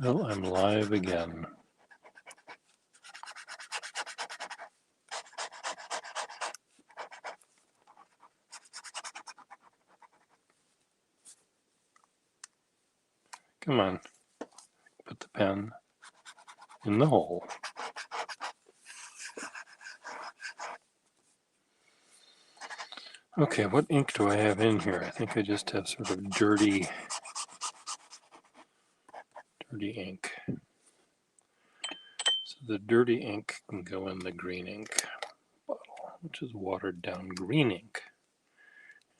Well, I'm live again. Come on, put the pen in the hole. Okay, what ink do I have in here? I think I just have sort of dirty ink. So the dirty ink can go in the green ink bottle, which is watered down green ink.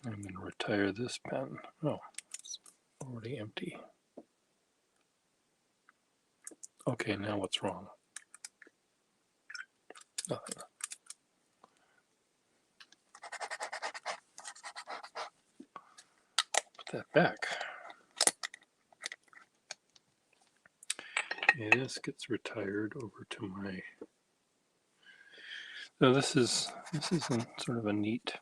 I'm going to retire this pen. Oh, it's already empty. Okay, now what's wrong? Nothing. Put that back. Okay, this gets retired over to my. So this is sort of a neat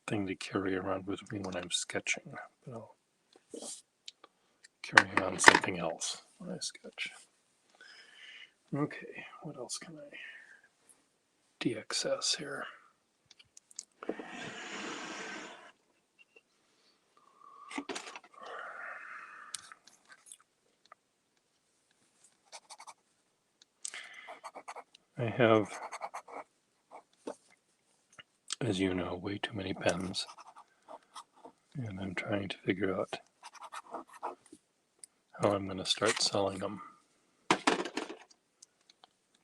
thing to carry around with me when I'm sketching, but I'll carry on something else when I sketch. Okay, what else can I de-access here? I have, as you know, way too many pens, and I'm trying to figure out how I'm going to start selling them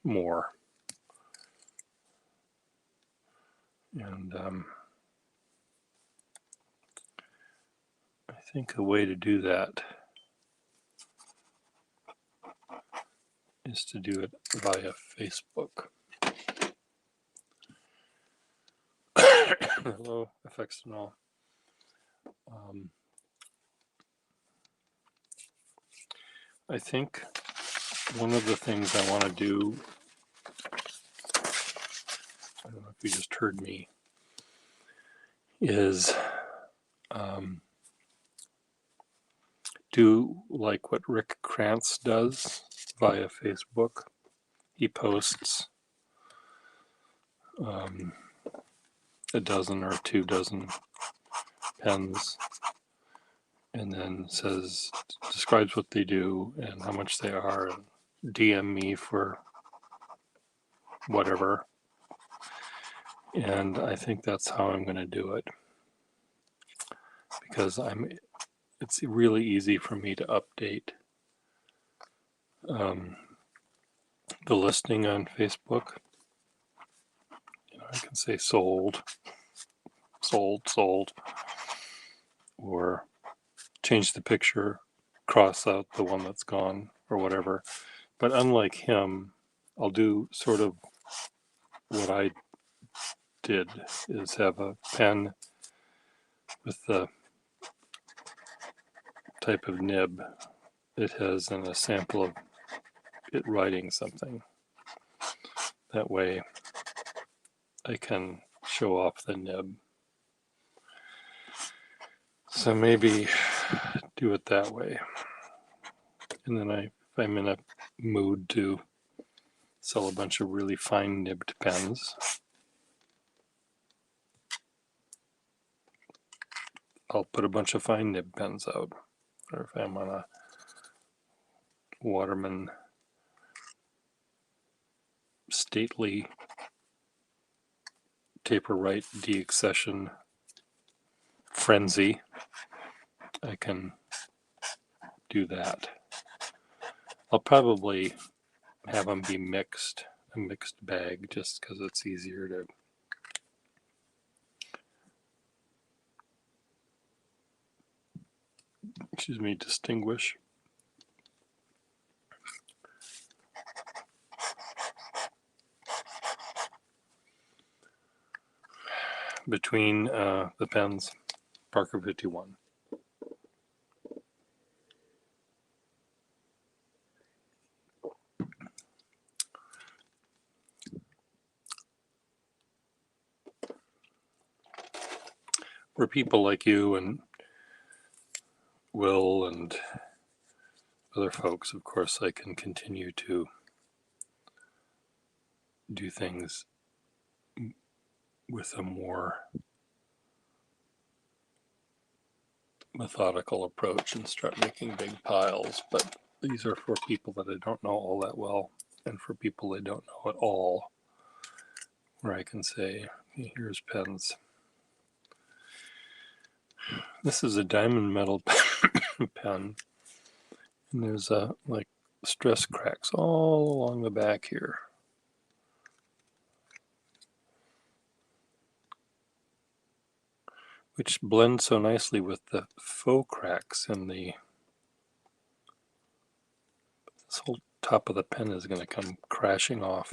more. And I think a way to do that is to do it via Facebook. Hello, effects and all. I think one of the things I want to do, I don't know if you just heard me, is do like what Rick Krantz does via Facebook. He posts a dozen or 2 dozen pens and then describes what they do and how much they are, and DM me for whatever. And I think that's how I'm going to do it, because it's really easy for me to update the listing on Facebook. I can say sold, or change the picture, cross out the one that's gone, or whatever. But unlike him, I'll do sort of what I did, is have a pen with the type of nib it has and a sample of it writing something. That way I can show off the nib. So maybe do it that way. And then if I'm in a mood to sell a bunch of really fine nibbed pens, I'll put a bunch of fine nib pens out. Or if I'm on a Waterman stately taper right deaccession frenzy, I can do that. I'll probably have them be mixed, a mixed bag, just because it's easier to distinguish. Between the pens, Parker 51. For people like you and Will and other folks, of course, I can continue to do things with a more methodical approach and start making big piles. But these are for people that I don't know all that well, and for people I don't know at all, where I can say, here's pens. This is a diamond metal pen, and there's like stress cracks all along the back here. Which blends so nicely with the faux cracks in the... This whole top of the pen is going to come crashing off.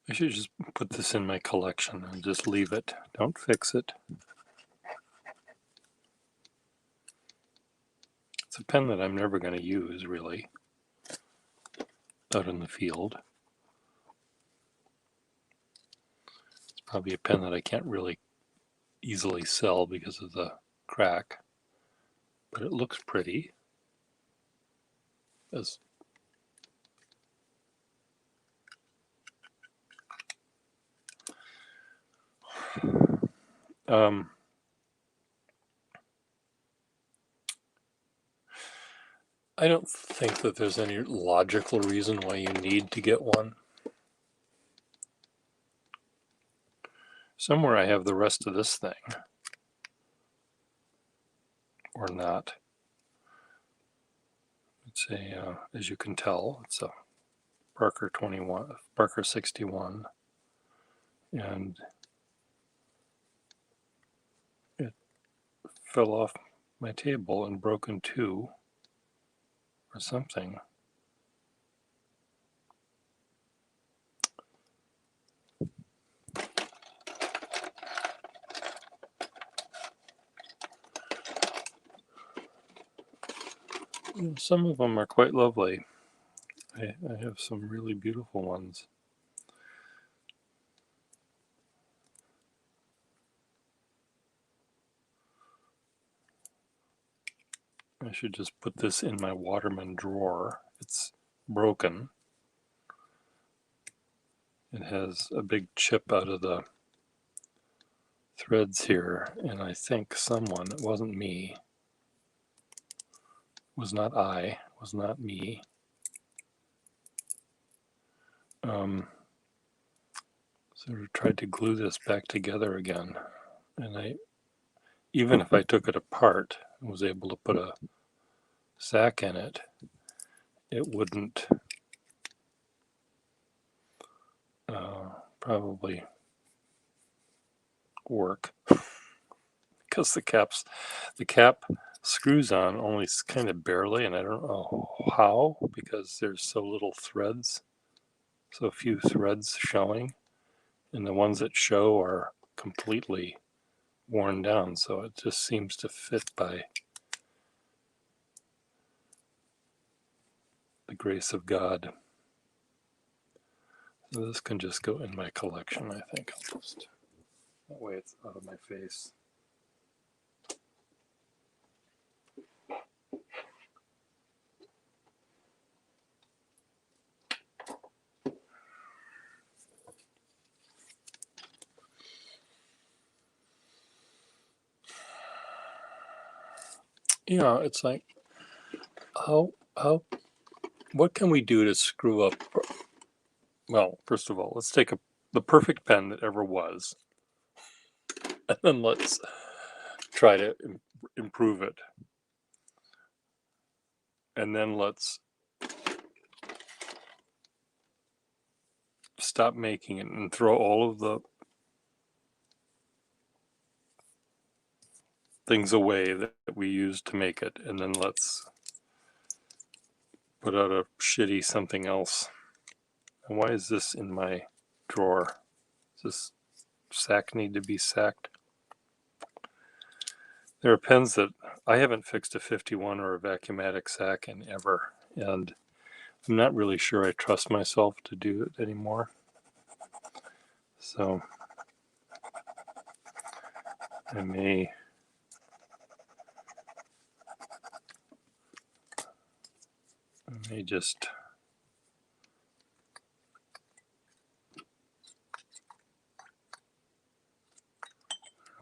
I should just put this in my collection and just leave it. Don't fix it. It's a pen that I'm never going to use, really, out in the field. It's probably a pen that I can't really easily sell because of the crack, but it looks pretty. As I don't think that there's any logical reason why you need to get one. Somewhere I have the rest of this thing, or not. It's a, as you can tell, it's a Parker 21, Parker 61, and it fell off my table and broke in two or something. Some of them are quite lovely. I have some really beautiful ones. I should just put this in my Waterman drawer. It's broken. It has a big chip out of the threads here, and I think someone, it wasn't me, was not me, sort of tried to glue this back together again, and even if I took it apart and was able to put a sack in it, it wouldn't probably work because the cap screws on only kind of barely, and I don't know how, because there's so few threads showing, and the ones that show are completely worn down, so it just seems to fit by the grace of God. So this can just go in my collection, I think. That way it's out of my face. Yeah, it's like, what can we do to screw up? Well, first of all, let's take the perfect pen that ever was, and then let's try to improve it. And then let's stop making it and throw all of the things away that we used to make it, and then let's put out a shitty something else. And why is this in my drawer? Does this sack need to be sacked? There are pens that I haven't fixed a 51 or a Vacuumatic sack in ever, and I'm not really sure I trust myself to do it anymore. So I may just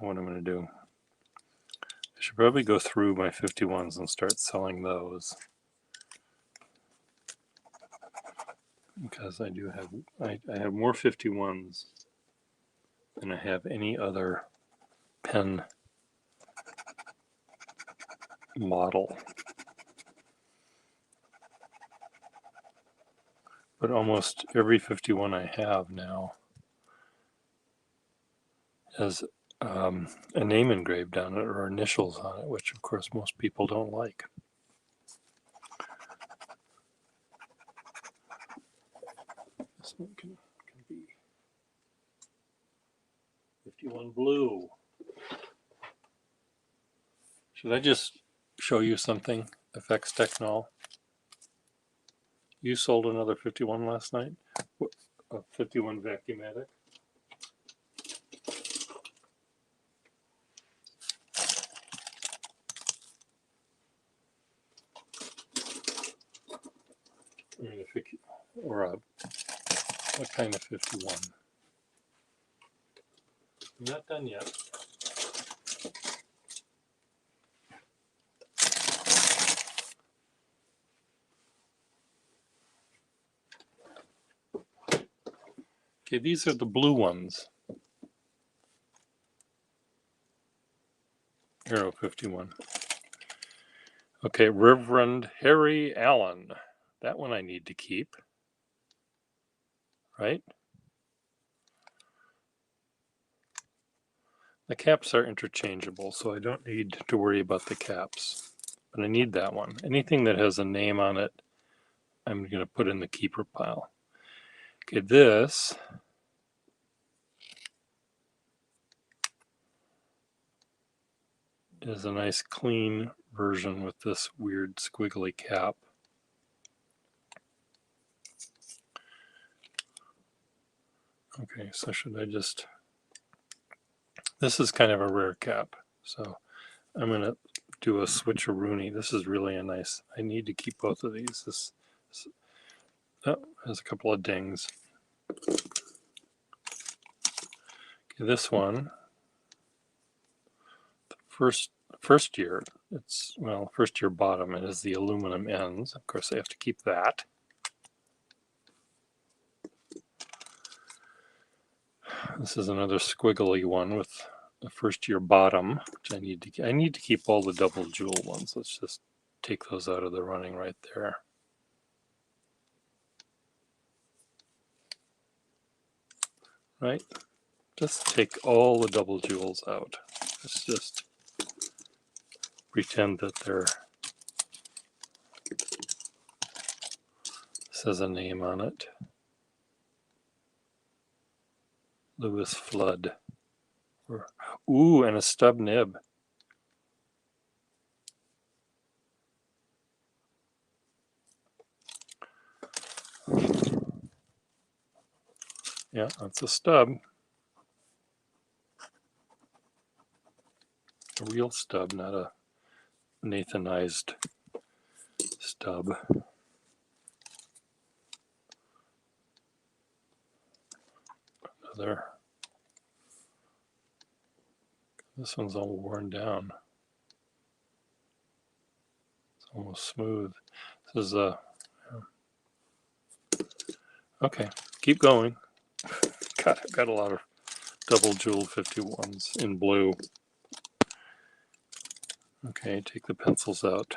what I'm going to do. I should probably go through my 51s and start selling those, because I do have I have more 51s than I have any other pen model. But almost every 51 I have now has a name engraved on it or initials on it, which of course most people don't like. This one can be 51 blue. Should I just show you something, Effects Technol? You sold another 51 last night? A 51 Vacuumatic? I mean, or what kind of 51? I'm not done yet. Okay, these are the blue ones. Aero 51. Okay, Reverend Harry Allen. That one I need to keep, right? The caps are interchangeable, so I don't need to worry about the caps. But I need that one. Anything that has a name on it, I'm going to put in the keeper pile. Okay, this is a nice clean version with this weird squiggly cap. Okay, so should I just... This is kind of a rare cap, so I'm going to do a switcheroonie. This is really a nice... I need to keep both of these. This oh, has a couple of dings. Okay, this one, first year, it's, well, first year bottom, it is the aluminum ends. Of course, I have to keep that. This is another squiggly one with a first year bottom, which I need to keep all the double jewel ones. Let's just take those out of the running right there. Right? Just take all the double jewels out. Let's just pretend that this has a name on it. Lewis Flood. Ooh, and a stub nib. Yeah, that's a stub. A real stub, not a Nathanized stub. Another. This one's all worn down. It's almost smooth. This is a... Okay, keep going. God, I've got a lot of double jeweled 51s in blue. Okay, take the pencils out.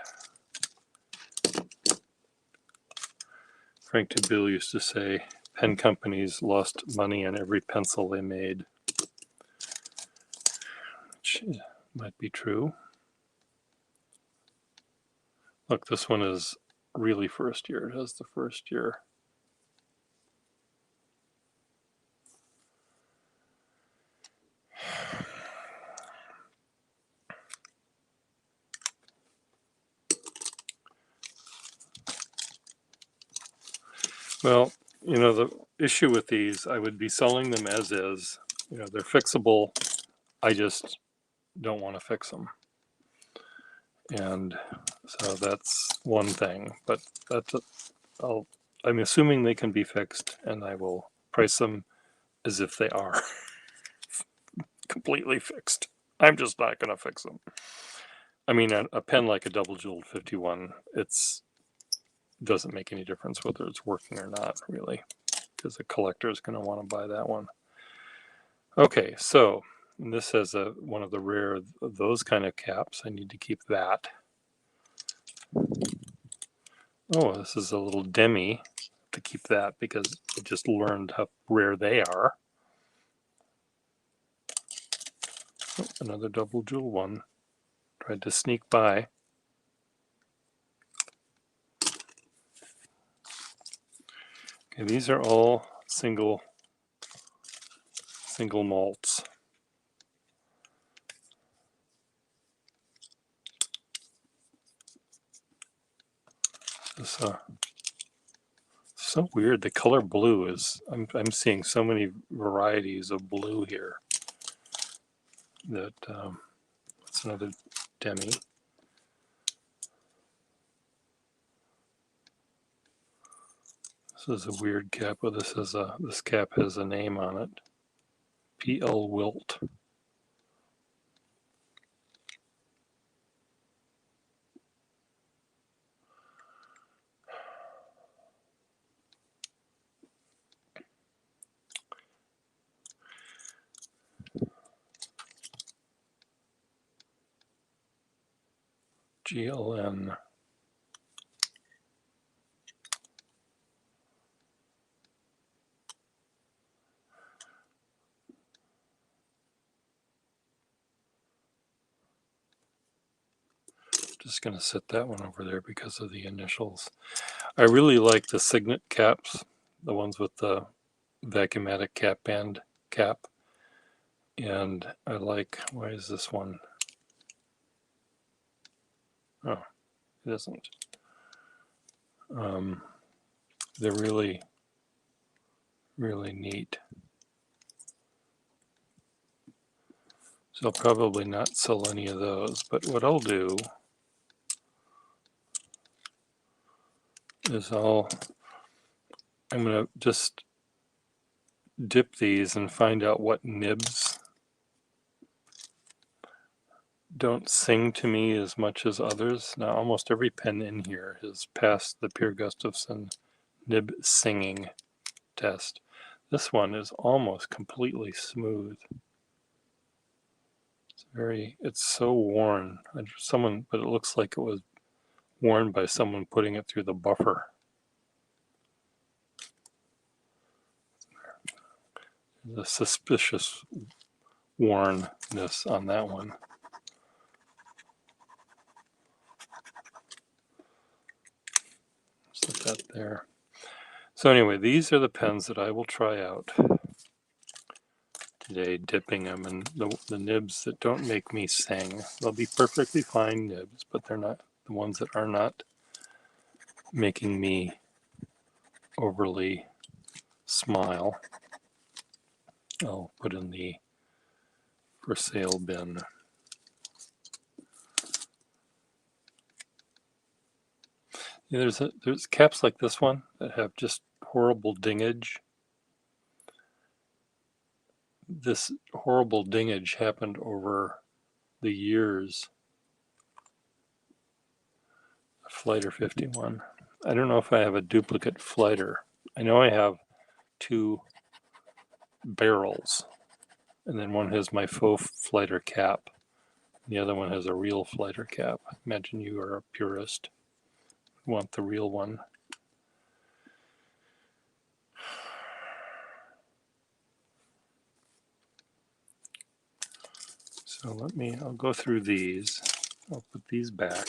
Frank DeBille used to say pen companies lost money on every pencil they made, which might be true. Look, this one is really first year. It has the first year. Well, you know, the issue with these, I would be selling them as is. You know, they're fixable. I just don't want to fix them. And so that's one thing. But that's, I'm assuming they can be fixed, and I will price them as if they are completely fixed. I'm just not going to fix them. I mean, a pen like a double jeweled 51, it's doesn't make any difference whether it's working or not, really, because the collector is going to want to buy that one. Okay, so this has one of the rare of those kind of caps. I need to keep that. Oh, this is a little demi. To keep that because I just learned how rare they are. Oh, another double jewel one. Tried to sneak by. Okay, these are all single malts. This so weird. The color blue is. I'm seeing so many varieties of blue here. That that's another demi. This is a weird cap. But this cap has a name on it. P.L. Wilt. GLN. Just going to set that one over there because of the initials. I really like the Signet caps, the ones with the Vacuumatic cap band cap. And I like, why is this one? Oh, it isn't. They're really, really neat. So I'll probably not sell any of those, but what I'll do is I'm going to just dip these and find out what nibs don't sing to me as much as others. Now, almost every pen in here has passed the Pierre Gustafson nib singing test. This one is almost completely smooth. It's so worn. But it looks like it was worn by someone putting it through the buffer. The suspicious wornness on that one. Set that there. So anyway, these are the pens that I will try out today, dipping them, and the nibs that don't make me sing. They'll be perfectly fine nibs, but they're not the ones that are not making me overly smile. I'll put in the for sale bin. Yeah, there's caps like this one that have just horrible dingage. This horrible dingage happened over the years. Flighter 51. I don't know if I have a duplicate Flighter. I know I have two barrels, and then one has my faux Flighter cap. The other one has a real Flighter cap. Imagine you are a purist. You want the real one. So I'll go through these. I'll put these back.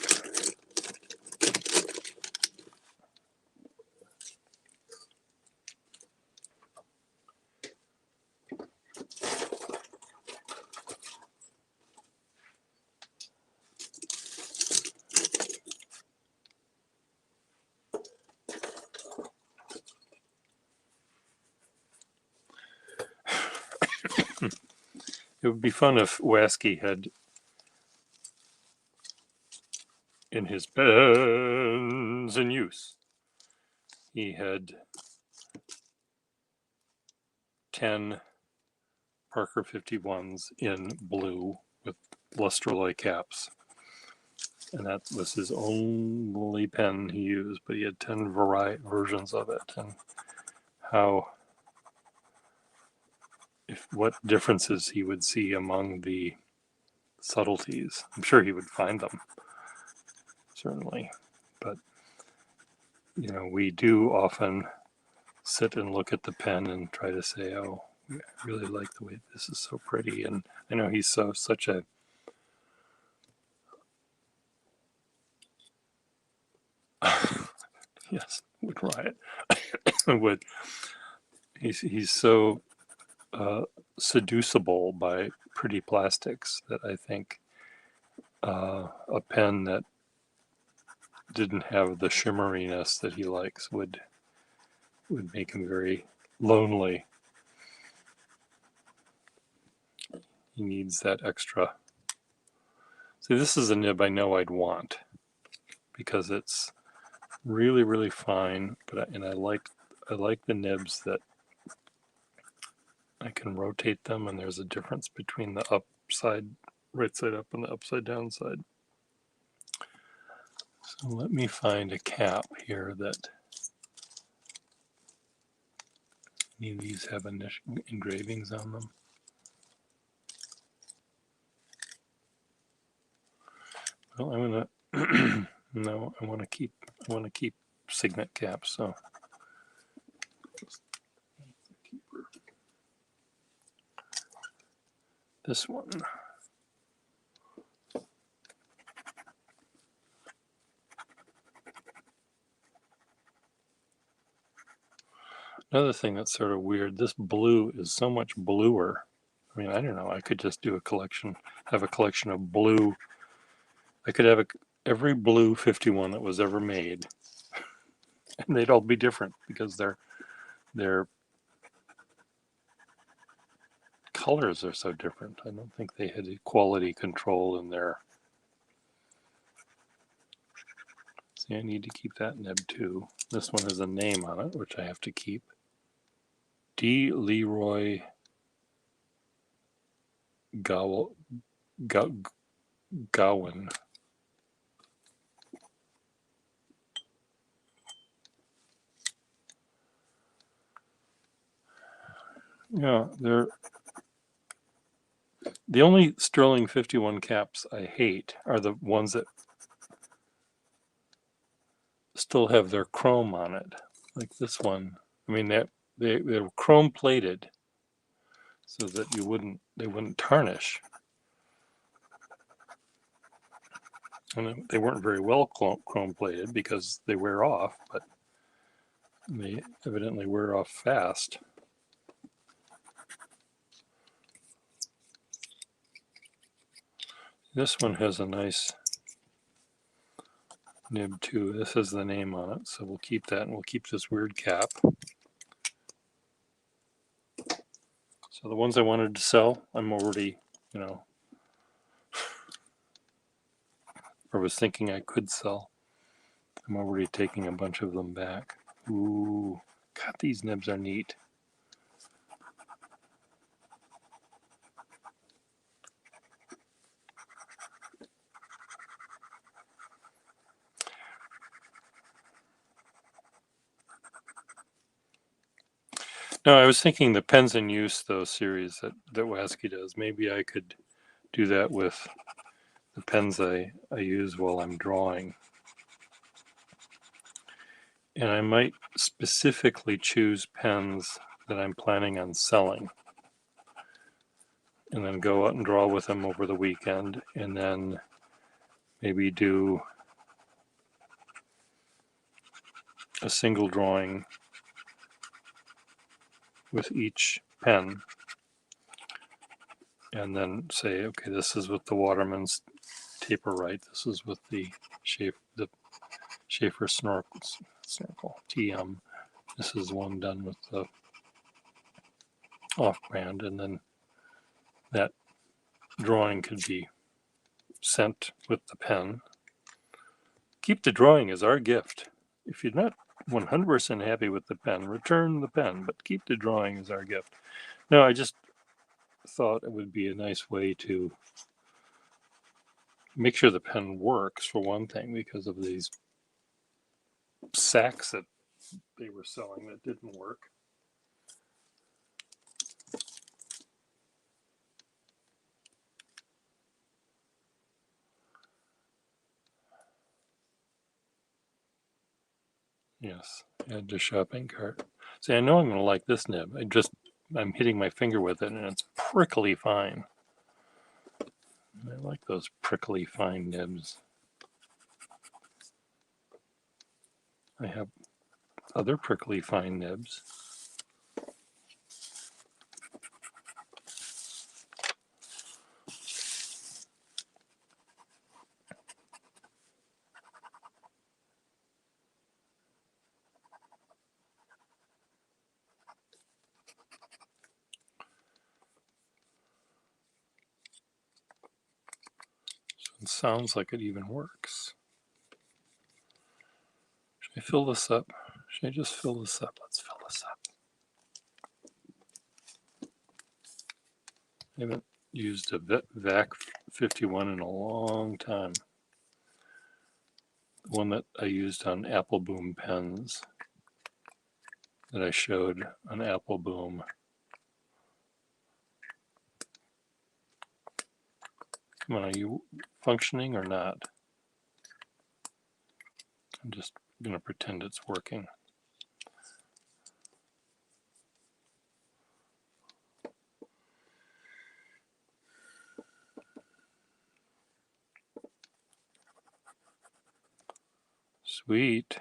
It would be fun if Wasky had, in his pens in use, he had 10 Parker 51s in blue with lustraloy caps. And that was his only pen he used, but he had 10 versions of it. And what differences he would see among the subtleties. I'm sure he would find them, certainly. But, we do often sit and look at the pen and try to say, oh, I really like the way this is so pretty. And I know he's such a yes, would riot. He's so seducible by pretty plastics that I think a pen that didn't have the shimmeriness that he likes would make him very lonely. He needs that extra. See, this is a nib I know I'd want because it's really, really fine. And I like the nibs that I can rotate them, and there's a difference between the upside, right side up, and the upside down side. So let me find a cap here that any of these have engravings on them. Well, I'm gonna no, I want to keep signet caps. So this one. Another thing that's sort of weird, this blue is so much bluer. I mean, I don't know, I could just do have a collection of blue. I could have every blue 51 that was ever made, and they'd all be different because their colors are so different. I don't think they had quality control in their. See, I need to keep that nib too. This one has a name on it, which I have to keep. D. Leroy Gowan. Yeah, the only Sterling 51 caps I hate are the ones that still have their chrome on it, like this one. I mean, they're chrome plated so that they wouldn't tarnish. And they weren't very well chrome plated because they wear off, but they evidently wear off fast. This one has a nice nib too. This has the name on it, so we'll keep that, and we'll keep this weird cap. So the ones I wanted to sell, I'm already, or was thinking I could sell. I'm already taking a bunch of them back. Ooh, God, these nibs are neat. No, I was thinking the Pens in Use, though, series that Wasky does. Maybe I could do that with the pens I use while I'm drawing. And I might specifically choose pens that I'm planning on selling. And then go out and draw with them over the weekend. And then maybe do a single drawing with each pen, and then say, okay, this is with the Waterman's Taper Right. This is with the Schaefer Snorkel TM. This is one done with the off-brand, and then that drawing could be sent with the pen. Keep the drawing as our gift. If you're not 100% happy with the pen, return the pen, but keep the drawing as our gift. No, I just thought it would be a nice way to make sure the pen works, for one thing, because of these sacks that they were selling that didn't work. Yes, add to shopping cart. See, I know I'm going to like this nib. I'm hitting my finger with it, and it's prickly fine. I like those prickly fine nibs. I have other prickly fine nibs. So it sounds like it even works. Should I fill this up? Should I just fill this up? Let's fill this up. I haven't used a VAC 51 in a long time. The one that I used on Apple Boom pens that I showed on Apple Boom. Come on, are you functioning or not? I'm just going to pretend it's working. Sweet.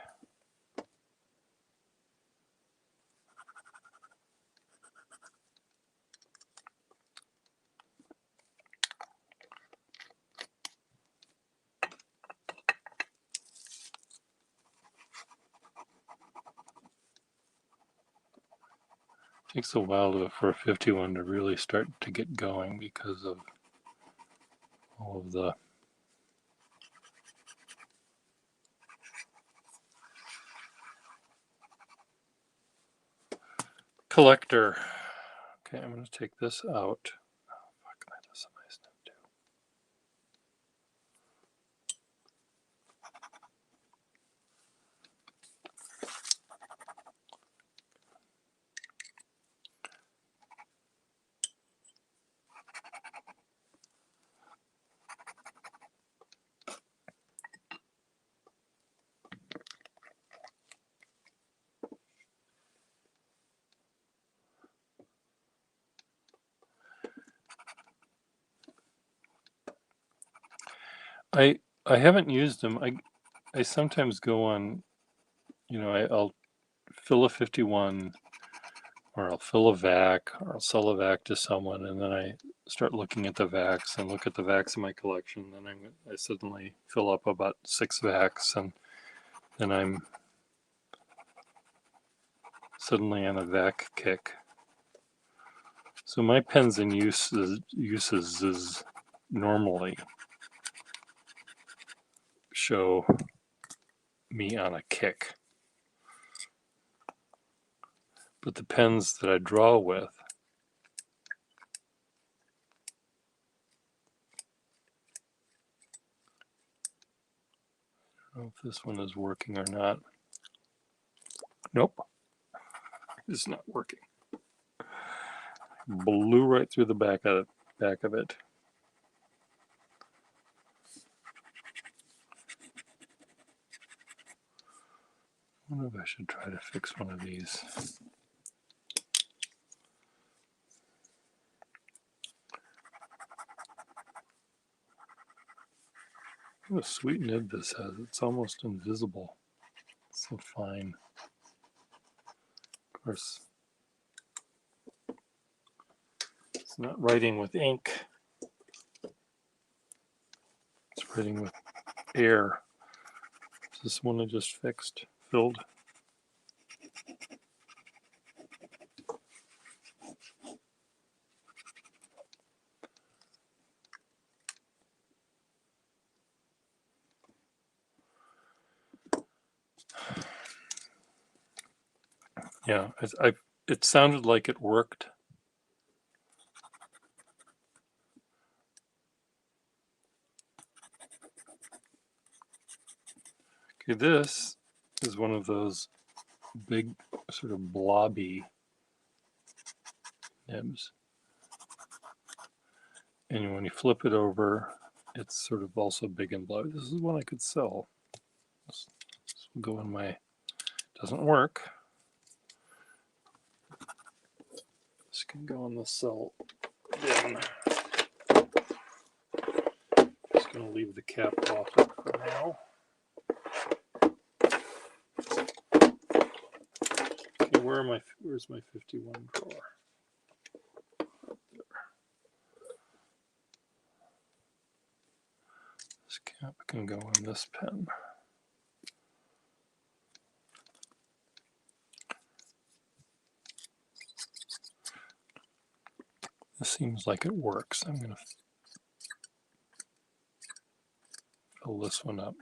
Takes a while for a 51 to really start to get going because of all of the collector. Okay, I'm going to take this out. Oh, fuck, that is a nice nib too. I haven't used them. I sometimes go on, I'll fill a 51 or I'll fill a VAC or I'll sell a VAC to someone, and then I start looking at the VACs and look at the VACs in my collection. Then I suddenly fill up about 6 VACs, and then I'm suddenly on a VAC kick. So my pens and uses normally show me on a kick. But the pens that I draw with, I don't know if this one is working or not. Nope, it's not working. Blew right through the back of it. I wonder if I should try to fix one of these. What a sweet nib this has. It's almost invisible. It's so fine. Of course, it's not writing with ink. It's writing with air. Is this one I just filled? Yeah, it sounded like it worked. Okay, this is one of those big sort of blobby nibs. And when you flip it over, it's sort of also big and blobby. This is one I could sell. This will go in my, doesn't work. This can go in the cell bin. Just gonna leave the cap off it for now. Okay, where's my 51 drawer? This cap can go in this pen. This seems like it works. I'm going to fill this one up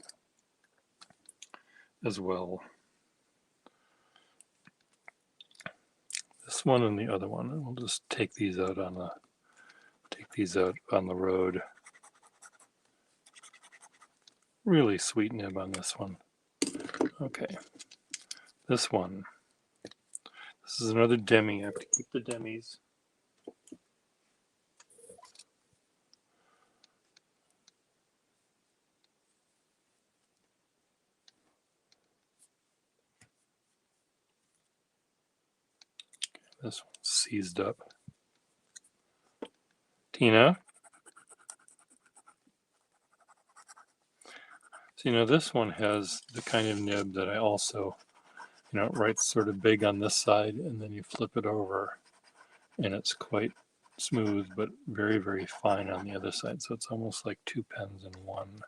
as well. This one and the other one, and we'll just take these out on the road. Really sweet nib on this one. Okay, this one. This is another demi. I have to keep the demis. This one's seized up. Tina? So, this one has the kind of nib that I also, it writes sort of big on this side, and then you flip it over, and it's quite smooth, but very, very fine on the other side. So it's almost like two pens in one.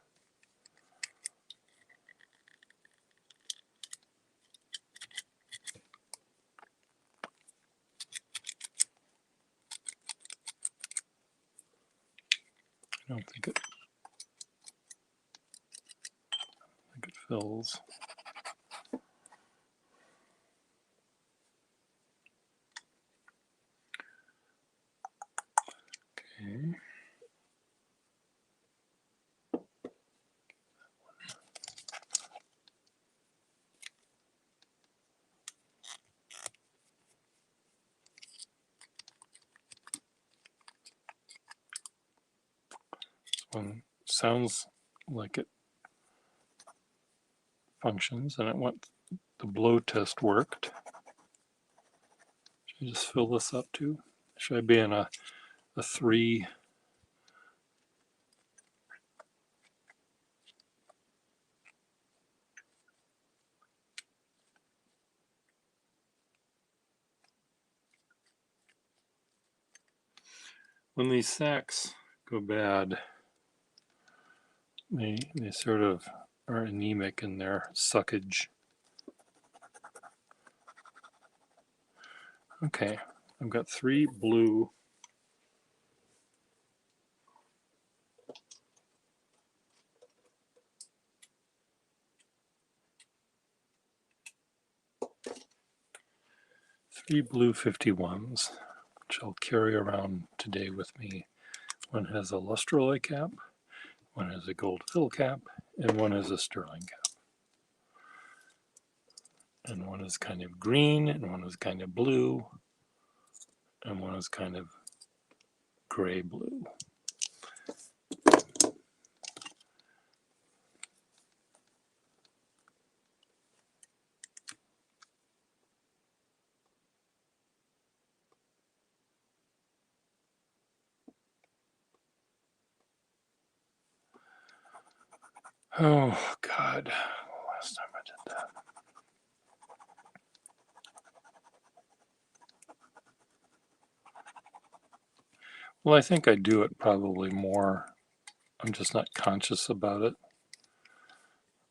I don't think it fills. Okay. This one sounds like it functions, and the blow test worked. Should I just fill this up too? Should I be in a 3? When these sacks go bad, they sort of are anemic in their suckage. Okay, I've got 3 blue. Three blue 51s, which I'll carry around today with me. One has a lustralloy cap, one has a gold fill cap, and one has a sterling cap. And one is kind of green, and one is kind of blue, and one is kind of gray blue. Oh God, last time I did that. Well, I think I do it probably more. I'm just not conscious about it.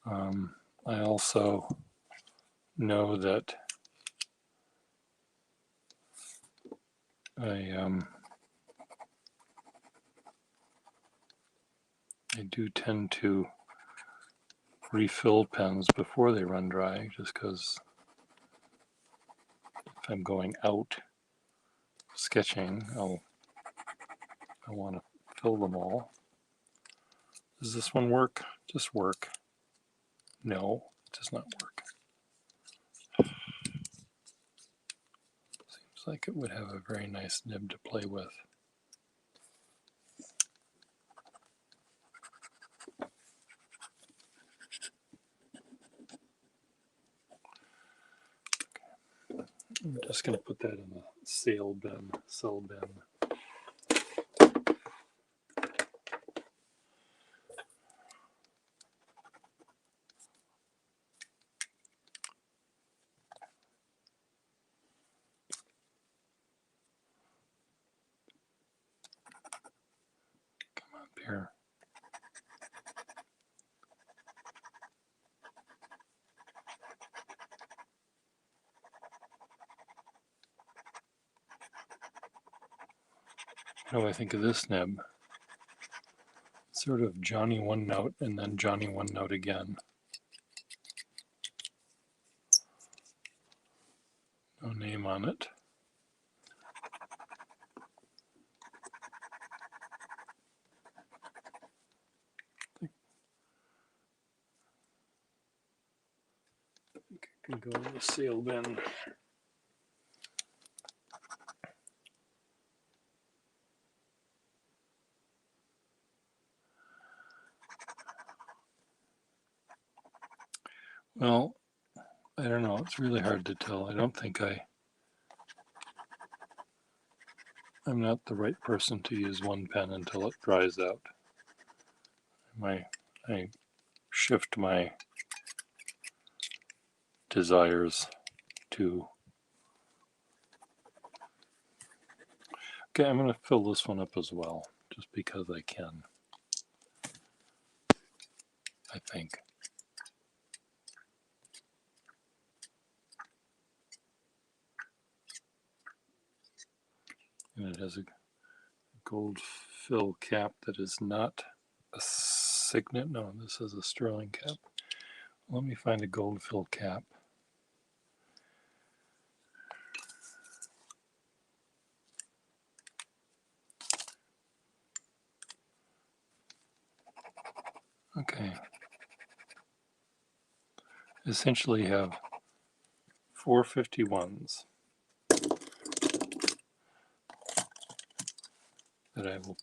I also know that I do tend to refill pens before they run dry, just because if I'm going out sketching, I want to fill them all. Does this one work? Just work. No, it does not work. Seems like it would have a very nice nib to play with. I'm just going to put that in the cell bin. Come up here. What do I think of this nib? Sort of Johnny one note and then Johnny one note again. No name on it. I think I can go in the sale bin. Well, I don't know. It's really hard to tell. I don't think I'm not the right person to use one pen until it dries out. I shift my desires to. Okay, I'm going to fill this one up as well, just because I can. I think. And it has a gold fill cap that is not a signet. No, this is a sterling cap. Let me find a gold fill cap. Okay. Essentially have 451s that I will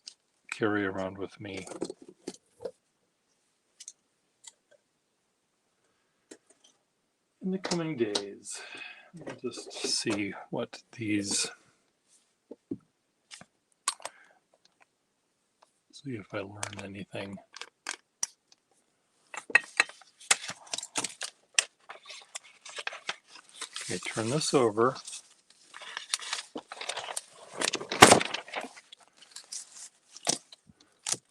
carry around with me. In the coming days, we'll just see what these, see if I learn anything. Okay, turn this over.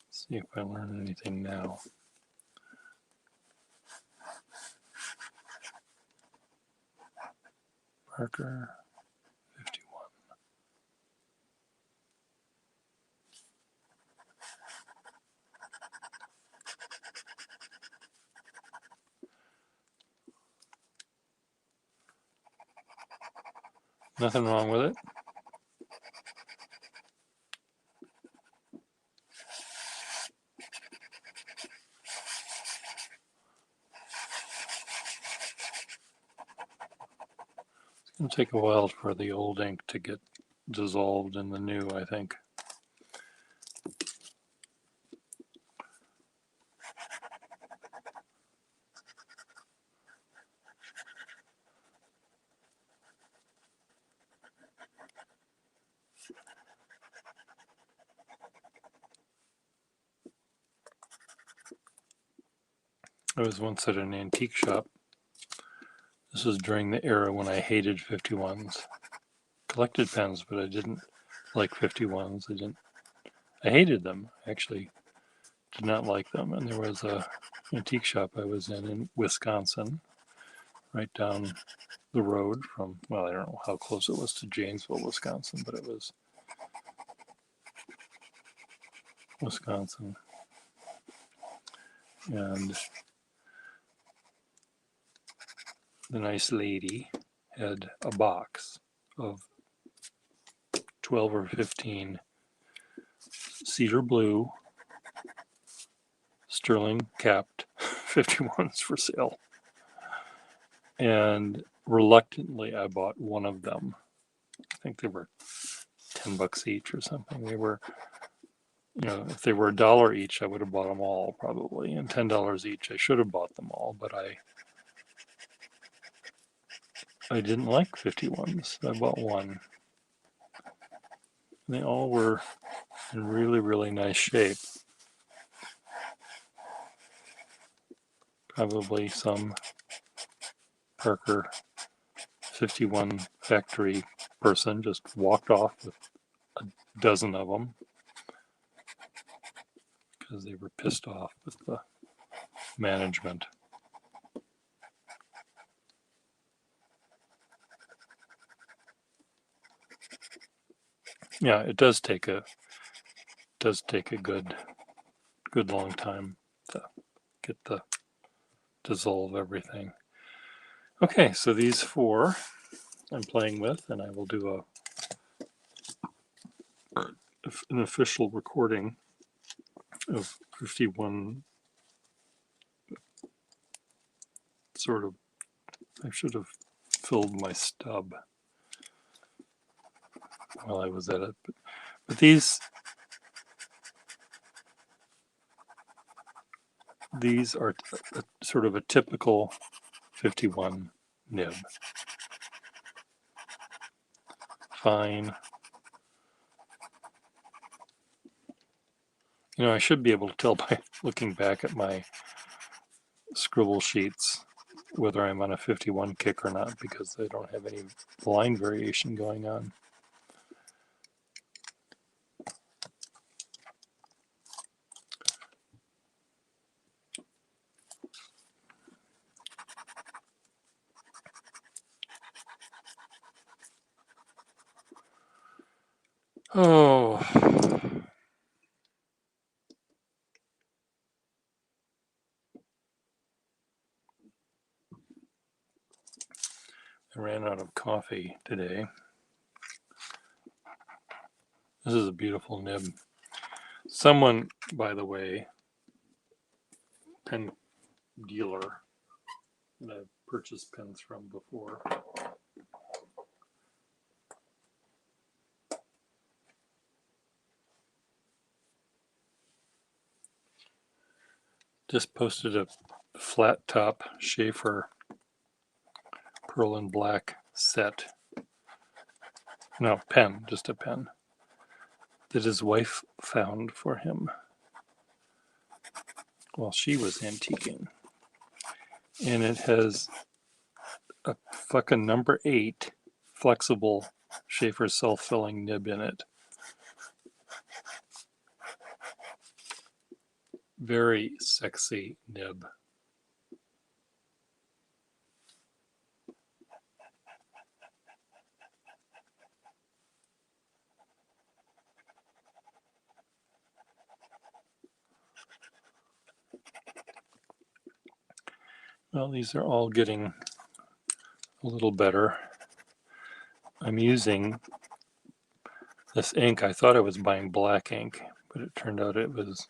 See if I learn anything now. Marker 51. Nothing wrong with it. It's going to take a while for the old ink to get dissolved in the new, I think. I was once at an antique shop. This was during the era when I hated 51s. Collected pens, but I didn't like 51s. I hated them. I actually did not like them. And there was a antique shop I was in Wisconsin, right down the road from, well, I don't know how close it was to Janesville, Wisconsin, but it was Wisconsin. And the nice lady had a box of 12 or 15 cedar blue sterling capped 51s for sale. And reluctantly, I bought one of them. I think they were $10 each or something. They were, if they were $1 each, I would have bought them all probably. And $10 each, I should have bought them all, but I didn't like 51s. I bought one. And they all were in really, really nice shape. Probably some Parker 51 factory person just walked off with a dozen of them because they were pissed off with the management. Yeah, it does take a good long time to get the dissolve everything. Okay, so these 4 I'm playing with, and I will do an official recording of 51 sort of. I should have filled my stub while I was at it, but these are sort of a typical 51 nib. Fine. I should be able to tell by looking back at my scribble sheets whether I'm on a 51 kick or not, because I don't have any line variation going on. Oh. I ran out of coffee today. This is a beautiful nib. Someone, by the way, pen dealer that I've purchased pens from before, just posted a flat top Schaefer pearl and black set. No, pen, just a pen that his wife found for him while she was antiquing. And it has a fucking number 8 flexible Schaefer self-filling nib in it. Very sexy nib. Well, these are all getting a little better. I'm using this ink. I thought I was buying black ink, but it turned out it was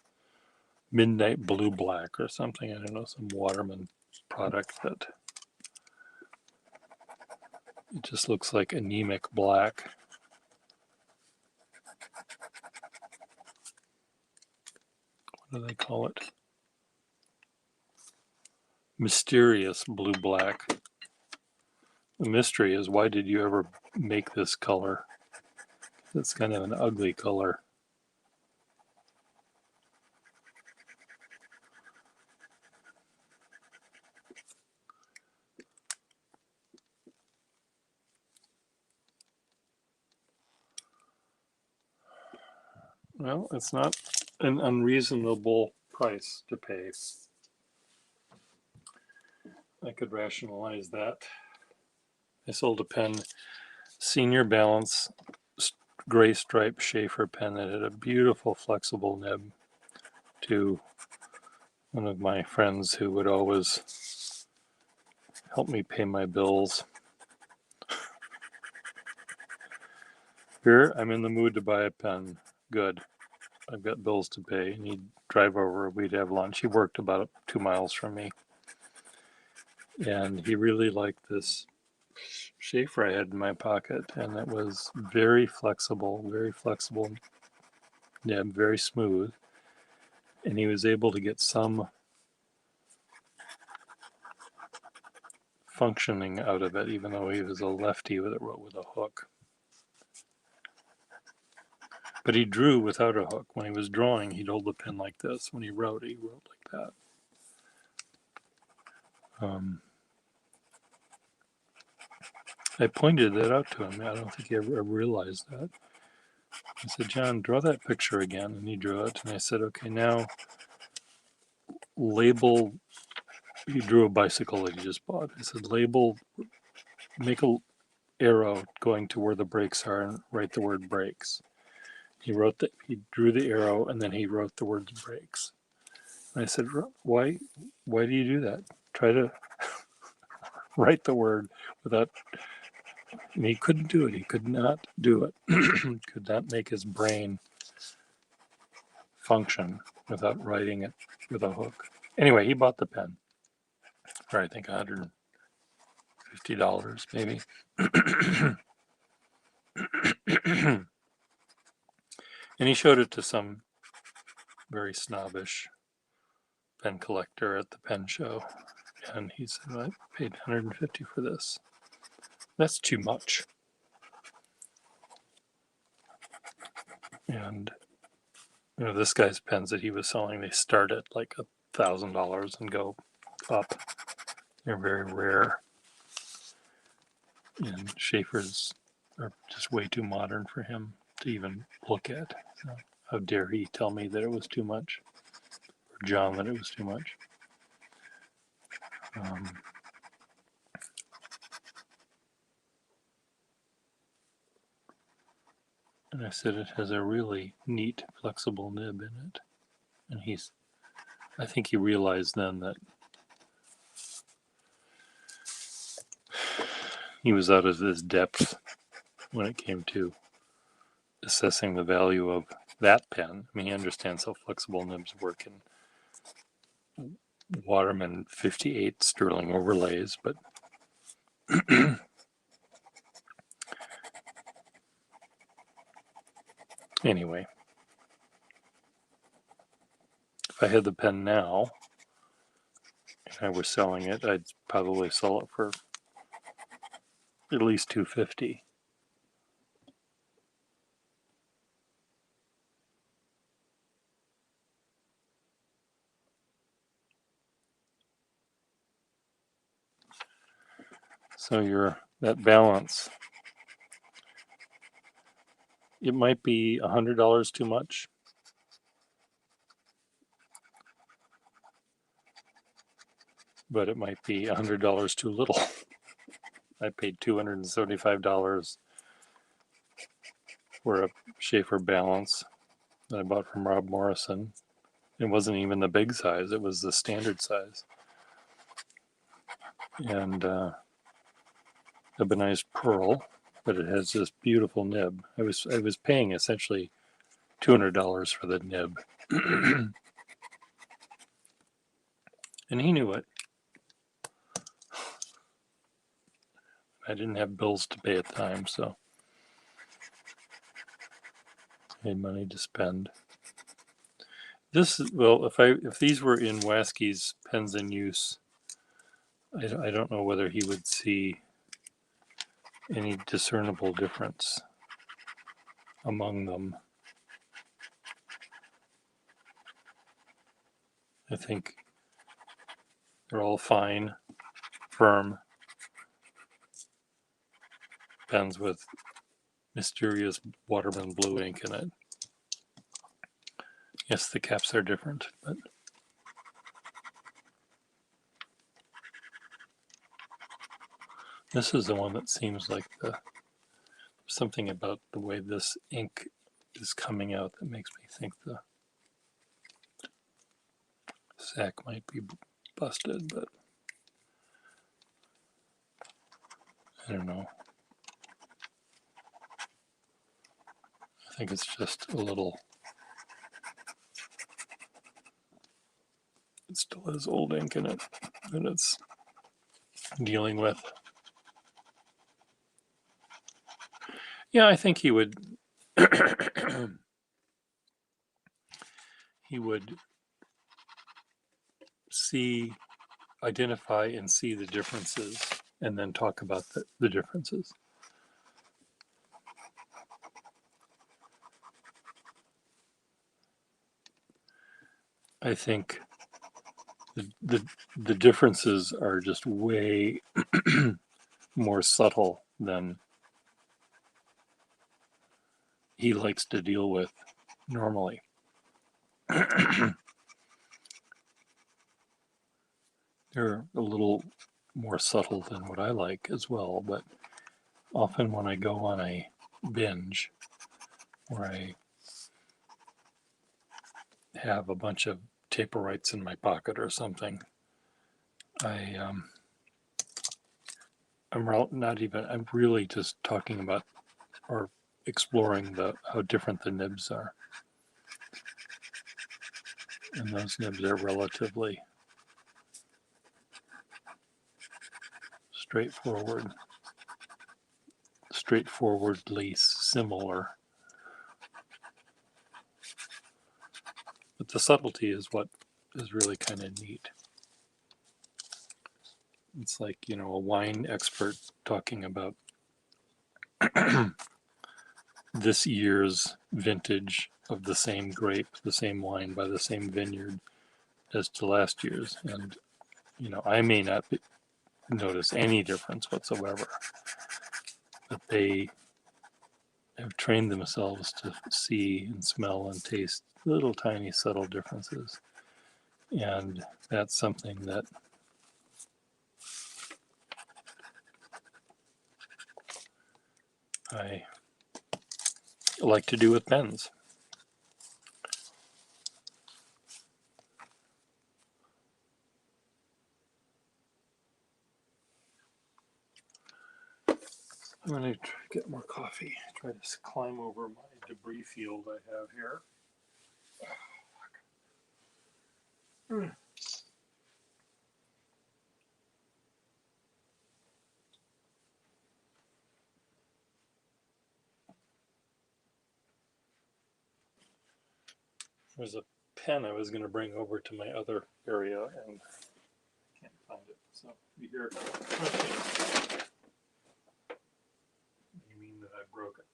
Midnight Blue Black or something. I don't know, some Waterman product that it just looks like anemic black. What do they call it? Mysterious blue black. The mystery is, why did you ever make this color? It's kind of an ugly color. Well, it's not an unreasonable price to pay. I could rationalize that. I sold a pen, Senior Balance gray stripe Schaefer pen that had a beautiful flexible nib, to one of my friends who would always help me pay my bills. Here, I'm in the mood to buy a pen. Good. I've got bills to pay. And he'd drive over, we'd have lunch. He worked about 2 miles from me. And he really liked this Schaefer I had in my pocket. And it was very flexible, yeah, very smooth. And he was able to get some functioning out of it, even though he was a lefty with a hook. But he drew without a hook. When he was drawing, he'd hold the pen like this. When he wrote like that. I pointed that out to him. I don't think he ever realized that. I said, John, draw that picture again. And he drew it. And I said, okay, now label. He drew a bicycle that he just bought. I said, label, make a arrow going to where the brakes are and write the word brakes. He drew the arrow and then he wrote the words brakes. And I said, why do you do that? Try to write the word without, and he couldn't do it. He could not do it. Could not make his brain function without writing it with a hook. Anyway, he bought the pen for I think $150 maybe. And he showed it to some very snobbish pen collector at the pen show. And he said, I paid $150 for this. That's too much. And this guy's pens that he was selling, they start at like $1,000 and go up. They're very rare. And Schaefer's are just way too modern for him to even look at. So how dare he tell me that it was too much? Or John that it was too much? And I said it has a really neat, flexible nib in it. And I think he realized then that he was out of his depth when it came to assessing the value of that pen. I mean, he understands how flexible nibs work in Waterman 58 sterling overlays, but anyway, if I had the pen now and I was selling it, I'd probably sell it for at least $250. So that balance, it might be $100 too much. But it might be $100 too little. I paid $275 for a Schaefer balance that I bought from Rob Morrison. It wasn't even the big size, it was the standard size. And ebonized pearl, but it has this beautiful nib. I was paying essentially $200 for the nib. And he knew it. I didn't have bills to pay at the time, so I had money to spend. If these were in Waskey's pens in use, I don't know whether he would see any discernible difference among them. I think they're all fine, firm pens with mysterious Waterman blue ink in it. Yes, the caps are different, but this is the one that seems like something about the way this ink is coming out that makes me think the sack might be busted, but I don't know. think it's just a little, it still has old ink in it that it's dealing with. Yeah, I think he would he would identify and see the differences and then talk about the differences. I think the differences are just way more subtle than he likes to deal with normally. They're a little more subtle than what I like as well, but often when I go on a binge where I have a bunch of Taporites in my pocket or something, I'm really just talking about or exploring how different the nibs are. And those nibs are relatively straightforwardly similar. But the subtlety is what is really kind of neat. It's like, a wine expert talking about this year's vintage of the same grape, the same wine by the same vineyard as to last year's. And, I may not notice any difference whatsoever, but they have trained themselves to see and smell and taste little tiny subtle differences. And that's something that I like to do with pens. I'm going to get more coffee. Try to climb over my debris field I have here. There's a pen I was going to bring over to my other area and I can't find it. So if you hear crunching, you mean that I broke it.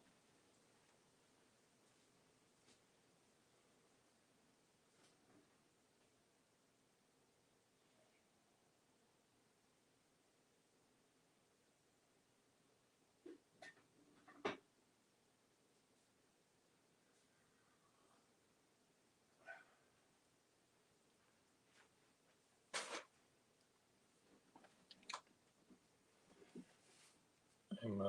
I'm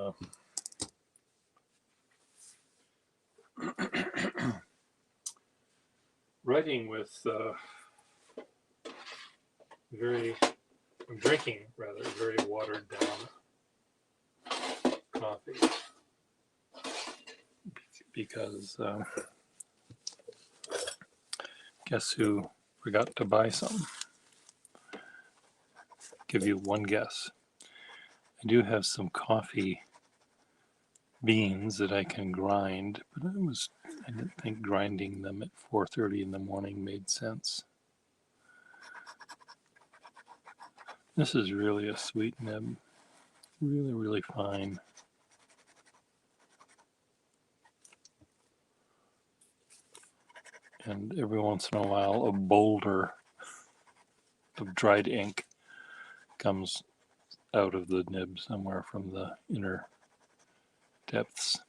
writing with I'm drinking rather very watered down coffee because guess who forgot to buy some? Give you one guess. I do have some coffee beans that I can grind, but I didn't think grinding them at 4:30 in the morning made sense. This is really a sweet nib, really, really fine. And every once in a while, a boulder of dried ink comes out of the nib somewhere from the inner depths.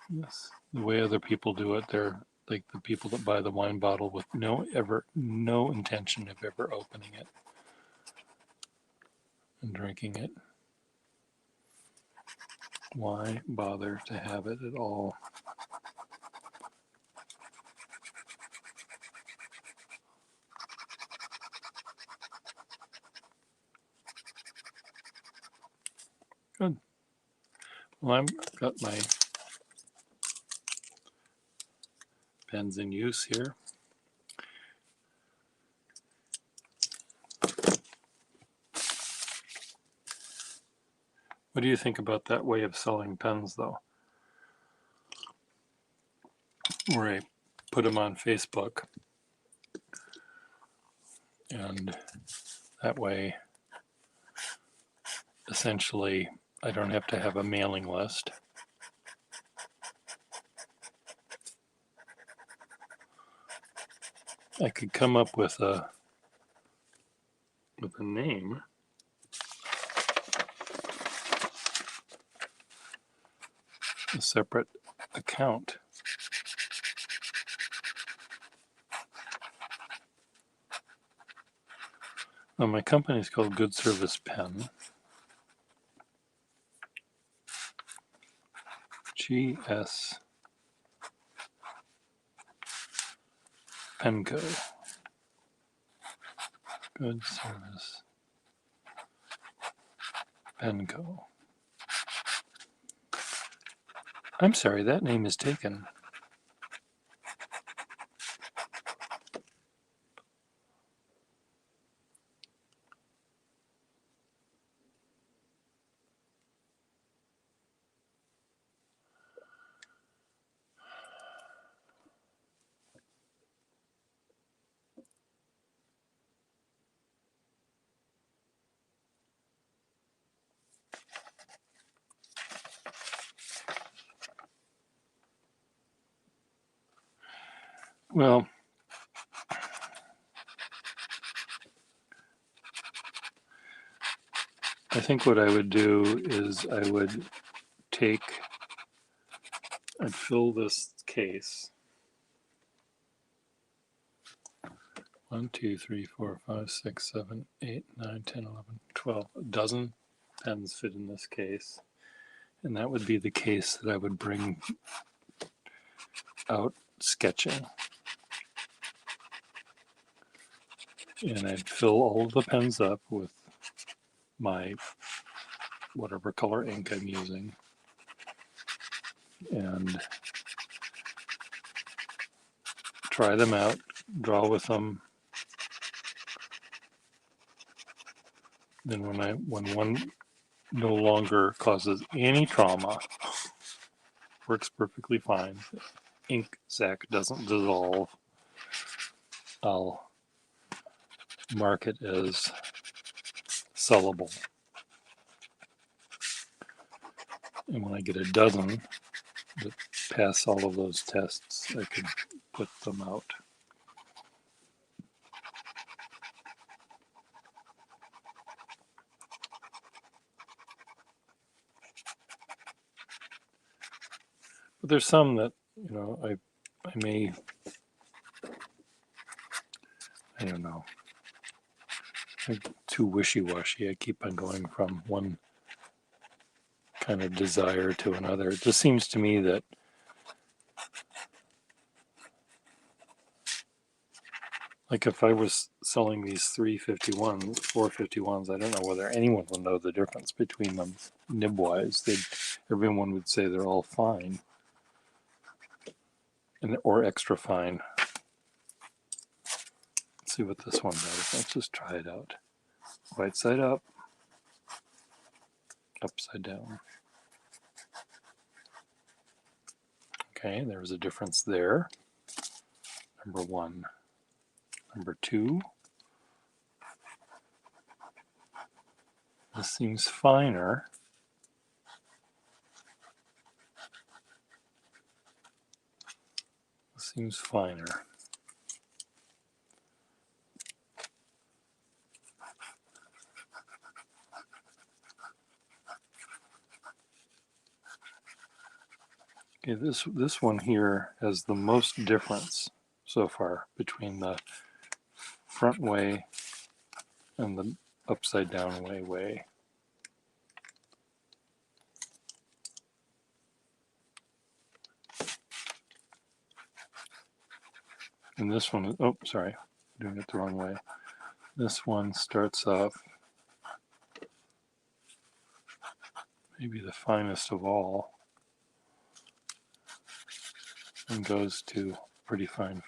Yes, the way other people do it, they're like the people that buy the wine bottle with no intention of ever opening it and drinking it. Why bother to have it at all? Well, I've got my pens in use here. What do you think about that way of selling pens, though? Where I put them on Facebook, and that way, essentially, I don't have to have a mailing list. I could come up with a name. A separate account. My company is called Good Service Pen. GS Penco. Good Service Penco. I'm sorry, that name is taken. Well, I think what I would do is I'd fill this case. 1, 2, 3, 4, 5, 6, 7, 8, 9, 10, 11, 12. A dozen pens fit in this case. And that would be the case that I would bring out sketching. And I'd fill all of the pens up with my whatever color ink I'm using, and try them out, draw with them. Then when one no longer causes any trauma, works perfectly fine, ink sac doesn't dissolve, I'll mark it as sellable. And when I get a dozen that pass all of those tests, I can put them out. But there's some that, I may, I don't know, I'm too wishy-washy. I keep on going from one kind of desire to another. It just seems to me that like if I was selling these 451s, I don't know whether anyone would know the difference between them nib-wise. Everyone would say they're all fine, or extra fine. Let's see what this one does. Let's just try it out. Right side up, upside down. Okay, there was a difference there. Number one. Number two. This seems finer. This seems finer. Okay, this one here has the most difference so far between the front way and the upside down way. And this one, oh, sorry, doing it the wrong way. This one starts off maybe the finest of all, and goes to pretty fine.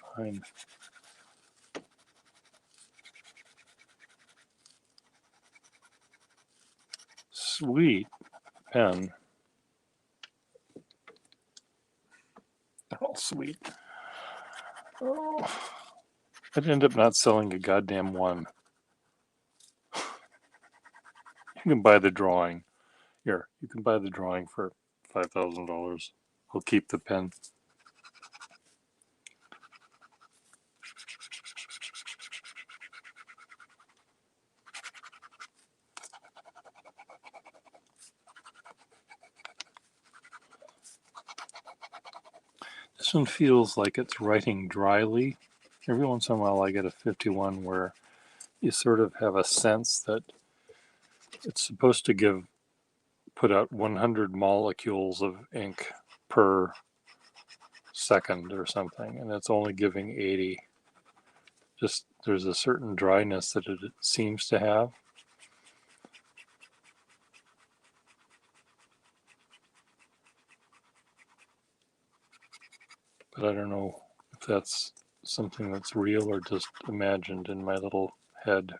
Sweet pen. They're all sweet. Oh, I'd end up not selling a goddamn one. You can buy the drawing. Here, you can buy the drawing for $5,000. I'll keep the pen. This one feels like it's writing dryly. Every once in a while I get a 51 where you sort of have a sense that it's supposed to put out 100 molecules of ink per second or something, and it's only giving 80. Just there's a certain dryness that it seems to have. But I don't know if that's something that's real or just imagined in my little head.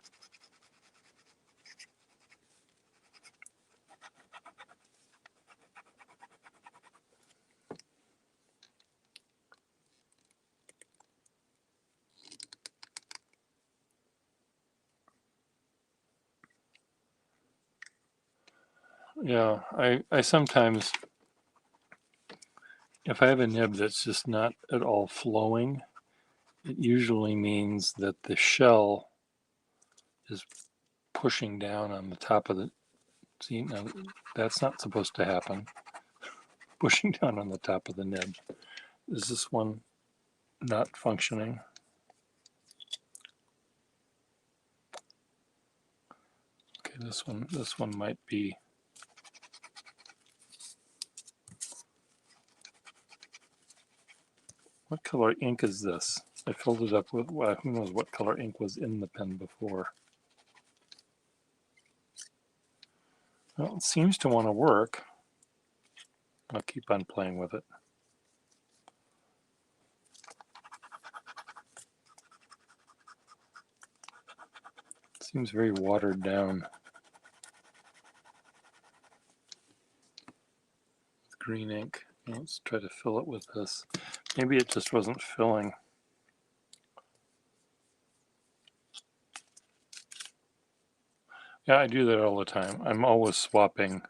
Yeah, I sometimes, if I have a nib that's just not at all flowing, it usually means that the shell is pushing down on the top of the, see, now that's not supposed to happen. Pushing down on the top of the nib. Is this one not functioning? Okay, this one might be. What color ink is this? I filled it up with, well, who knows what color ink was in the pen before. Well, it seems to want to work. I'll keep on playing with it. It seems very watered down. With green ink. Let's try to fill it with this. Maybe it just wasn't filling. Yeah, I do that all the time. I'm always swapping.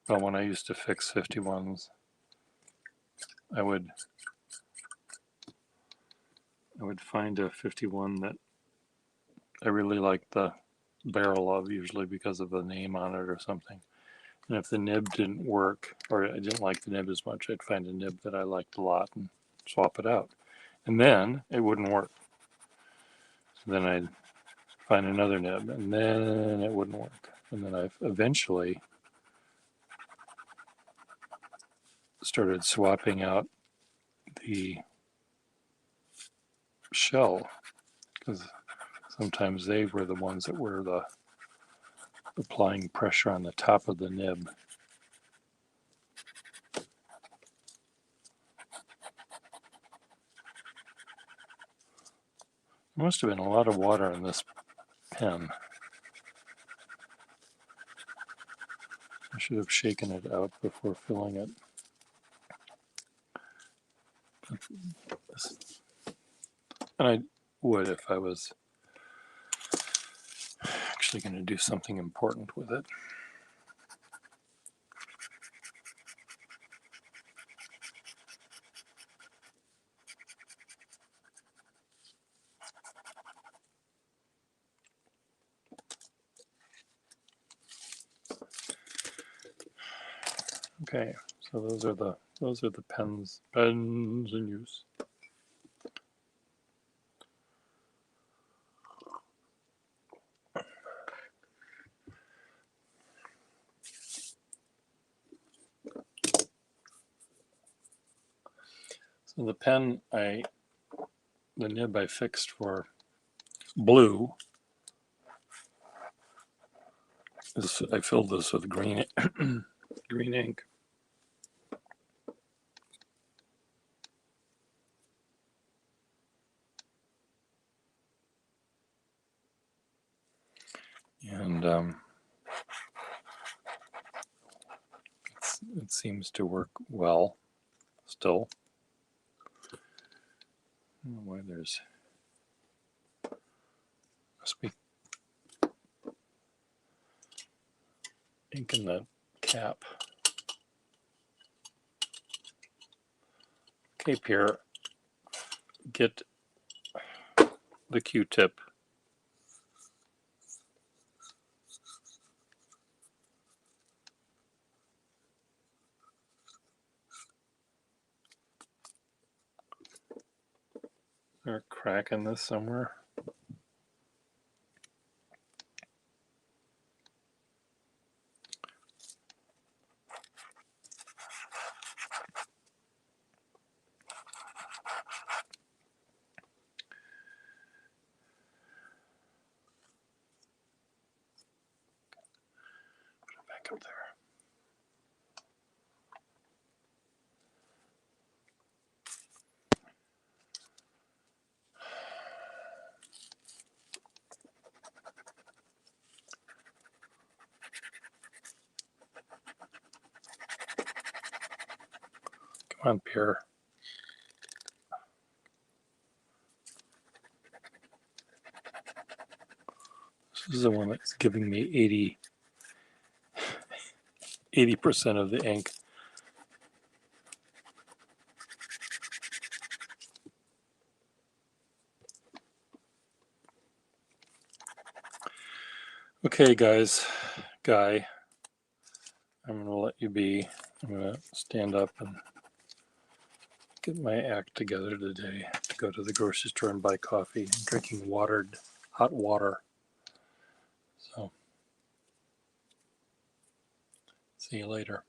Well, when I used to fix 51s, I would find a 51 that I really liked the barrel of, usually because of the name on it or something. And if the nib didn't work, or I didn't like the nib as much, I'd find a nib that I liked a lot and swap it out. And then it wouldn't work. So then I'd find another nib, and then it wouldn't work. And then I've eventually started swapping out the shell, because sometimes they were the ones that were the applying pressure on the top of the nib. There must have been a lot of water in this pen. I should have shaken it out before filling it. And I would if I was actually going to do something important with it. Okay, so those are the pens in use. So the pen the nib I fixed for blue is, I filled this with green green ink. And it seems to work well still. I don't know why there's must be ink in the cap. Okay, Pierre, get the Q-tip. Is there a crack in this somewhere? Put it back up there. Come on, Pierre. This is the one that's giving me 80% of the ink. Okay, guys, Guy, I'm going to let you be. I'm going to stand up and get my act together today to go to the grocery store and buy coffee. I'm drinking hot water. So, see you later.